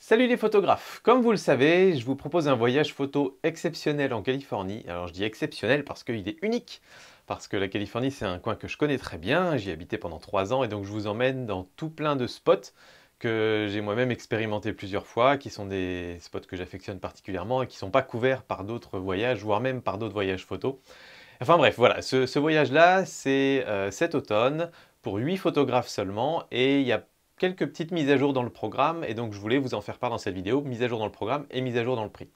Salut les photographes! Comme vous le savez, je vous propose un voyage photo exceptionnel en Californie. Alors je dis exceptionnel parce qu'il est unique, parce que la Californie c'est un coin que je connais très bien, j'y ai habité pendant 3 ans et donc je vous emmène dans tout plein de spots que j'ai moi-même expérimenté plusieurs fois, qui sont des spots que j'affectionne particulièrement et qui ne sont pas couverts par d'autres voyages, voire même par d'autres voyages photo. Enfin bref, voilà, ce voyage-là, c'est cet automne, pour 8 photographes seulement, et il y a quelques petites mises à jour dans le programme, et donc je voulais vous en faire part dans cette vidéo, mise à jour dans le programme et mise à jour dans le prix.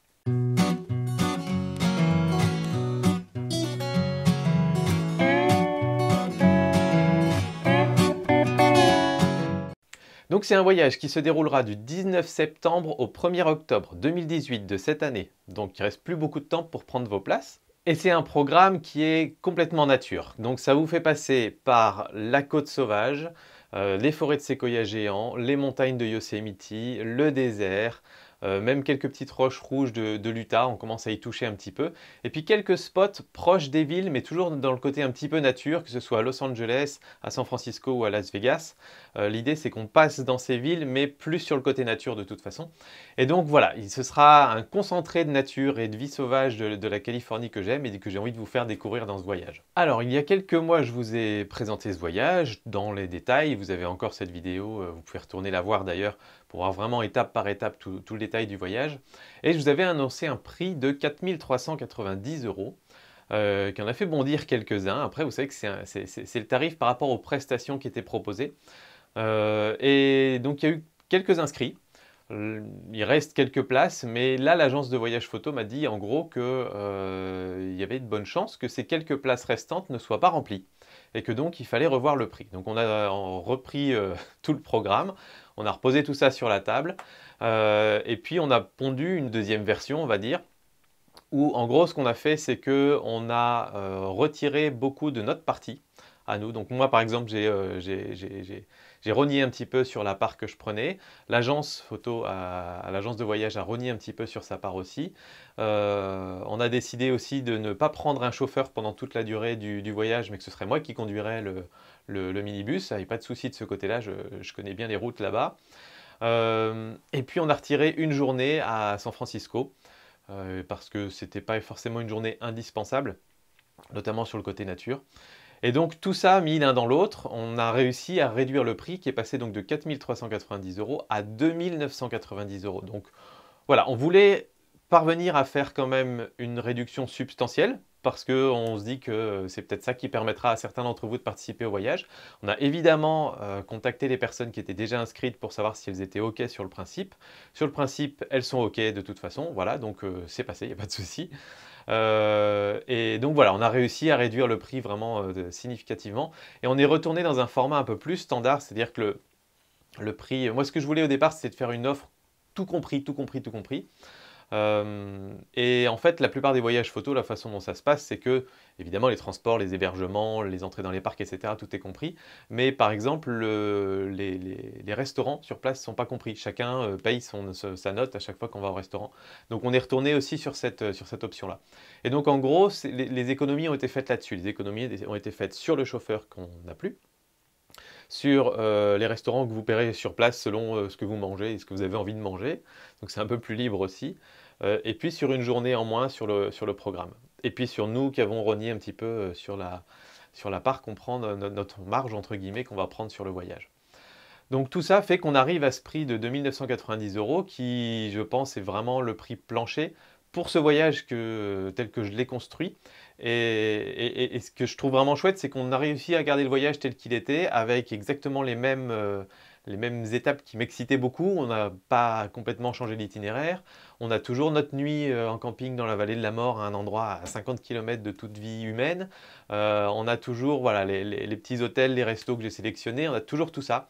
Donc c'est un voyage qui se déroulera du 19 septembre au 1er octobre 2018 de cette année, donc il reste plus beaucoup de temps pour prendre vos places. Et c'est un programme qui est complètement nature. Donc ça vous fait passer par la côte sauvage, les forêts de séquoias géants, les montagnes de Yosemite, le désert, même quelques petites roches rouges de l'Utah, on commence à y toucher un petit peu. Et puis quelques spots proches des villes, mais toujours dans le côté un petit peu nature, que ce soit à Los Angeles, à San Francisco ou à Las Vegas. L'idée c'est qu'on passe dans ces villes, mais plus sur le côté nature de toute façon. Et donc voilà, ce sera un concentré de nature et de vie sauvage de la Californie que j'aime et que j'ai envie de vous faire découvrir dans ce voyage. Alors, il y a quelques mois, je vous ai présenté ce voyage dans les détails. Vous avez encore cette vidéo, vous pouvez retourner la voir d'ailleurs pour voir vraiment étape par étape tout le détail du voyage. Et je vous avais annoncé un prix de 4 390 €. Qui en a fait bondir quelques-uns. Après, vous savez que c'est le tarif par rapport aux prestations qui étaient proposées. Et donc, il y a eu quelques inscrits. Il reste quelques places, mais là, l'agence de voyage photo m'a dit en gros qu'il y avait de bonnes chances que ces quelques places restantes ne soient pas remplies et que donc il fallait revoir le prix. Donc on a repris tout le programme, on a reposé tout ça sur la table et puis on a pondu une deuxième version, on va dire, où en gros ce qu'on a fait c'est que on a retiré beaucoup de notre partie à nous. Donc moi par exemple j'ai rogné un petit peu sur la part que je prenais, l'agence photo à l'agence de voyage a rogné un petit peu sur sa part aussi. On a décidé aussi de ne pas prendre un chauffeur pendant toute la durée du voyage, mais que ce serait moi qui conduirais le minibus. Il n'y a pas de souci de ce côté-là, je connais bien les routes là-bas. Et puis on a retiré une journée à San Francisco parce que c'était pas forcément une journée indispensable, notamment sur le côté nature. Et donc tout ça mis l'un dans l'autre, on a réussi à réduire le prix qui est passé donc de 4 390 € à 2 990 €. Donc voilà, on voulait parvenir à faire quand même une réduction substantielle parce qu'on se dit que c'est peut-être ça qui permettra à certains d'entre vous de participer au voyage. On a évidemment contacté les personnes qui étaient déjà inscrites pour savoir si elles étaient OK sur le principe. Sur le principe, elles sont OK de toute façon, voilà, donc c'est passé, il n'y a pas de souci. Et donc voilà, on a réussi à réduire le prix vraiment significativement et on est retourné dans un format un peu plus standard, c'est-à-dire que le prix, moi ce que je voulais au départ c'était de faire une offre tout compris, tout compris, tout compris. Et en fait, la plupart des voyages photos, la façon dont ça se passe, c'est que, évidemment, les transports, les hébergements, les entrées dans les parcs, etc., tout est compris. Mais par exemple, les restaurants sur place ne sont pas compris. Chacun paye sa note à chaque fois qu'on va au restaurant. Donc on est retourné aussi sur cette option-là. Et donc en gros, les économies ont été faites là-dessus. Les économies ont été faites sur le chauffeur qu'on n'a plus, sur les restaurants que vous paierez sur place selon ce que vous mangez et ce que vous avez envie de manger. Donc c'est un peu plus libre aussi. Et puis sur une journée en moins sur le programme. Et puis sur nous qui avons rogné un petit peu sur la part qu'on prend, notre marge entre guillemets qu'on va prendre sur le voyage. Donc tout ça fait qu'on arrive à ce prix de 2 990 € qui, je pense, est vraiment le prix plancher pour ce voyage tel que je l'ai construit. Et ce que je trouve vraiment chouette, c'est qu'on a réussi à garder le voyage tel qu'il était, avec exactement les mêmes étapes qui m'excitaient beaucoup. On n'a pas complètement changé l'itinéraire. On a toujours notre nuit en camping dans la vallée de la mort, à un endroit à 50 km de toute vie humaine. On a toujours voilà, les petits hôtels, les restos que j'ai sélectionnés, on a toujours tout ça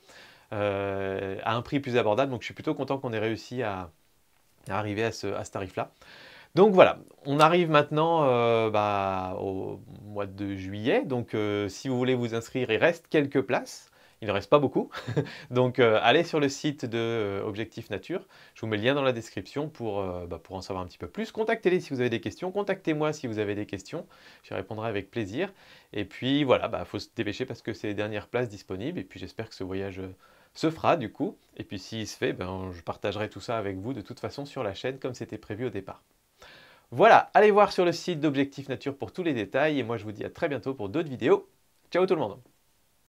à un prix plus abordable. Donc je suis plutôt content qu'on ait réussi à arriver à ce tarif-là. Donc voilà, on arrive maintenant au mois de juillet. Donc si vous voulez vous inscrire, il reste quelques places. Il ne reste pas beaucoup. Donc allez sur le site de Objectif Nature. Je vous mets le lien dans la description pour en savoir un petit peu plus. Contactez-les si vous avez des questions. Contactez-moi si vous avez des questions. J'y répondrai avec plaisir. Et puis voilà, faut se dépêcher parce que c'est les dernières places disponibles. Et puis j'espère que ce voyage se fera du coup. Et puis s'il se fait, je partagerai tout ça avec vous de toute façon sur la chaîne comme c'était prévu au départ. Voilà, allez voir sur le site d'Objectif Nature pour tous les détails et moi je vous dis à très bientôt pour d'autres vidéos. Ciao tout le monde!